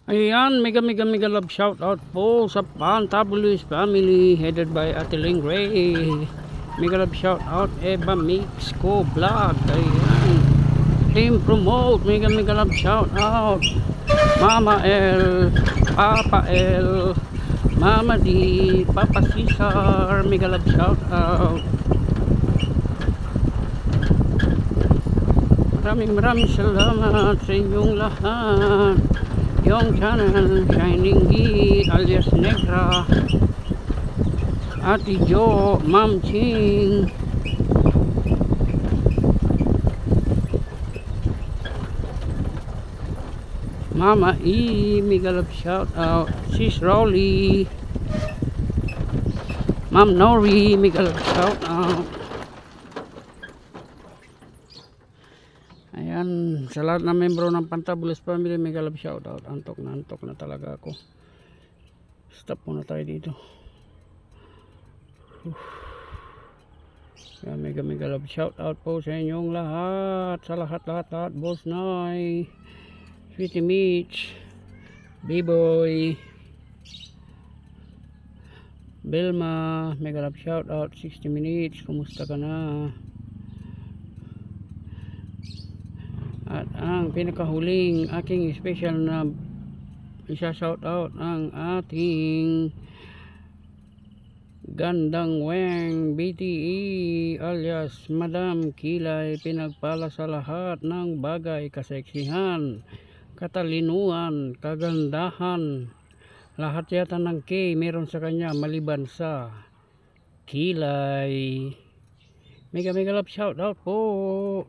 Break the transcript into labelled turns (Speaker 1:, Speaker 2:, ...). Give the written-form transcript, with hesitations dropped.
Speaker 1: Ayan, mega love shout out po sa Pantabuloy family headed by Ate Ling Ray. Mega love shout out Eva Mix ko vlog. Ayan. Team promote, mega love shout out Mama L, Papa L, Mama D, Papa Cesar, mega love shout out. Maraming salamat sa inyong lahat. Yung channel Shining Geek alias Negra, Ate Jo, Ma'am Ching, Mama E, mega love shout out, Sis Rolly, Ma'am Nori, mega love shout out. Ayan, sa lahat na membro ng Pantabuloy family, mega love shout out. Antok na talaga ako. Stop muna tayo dito. Ayan, mega love shout out po sa inyong lahat. Sa lahat, Boss Noy, Sweetie Mitch, B-Boy, Belma, mega love shout out. 60 minutes, kumusta ka na? At ang pinakahuling aking special na isa shout out ang ating gandang weng BTE alias Madam Kilay, pinagpala sa lahat ng bagay, kaseksihan, katalinuhan, kagandahan, lahat yata ng K meron sa kanya maliban sa Kilay. Mega love shout out po.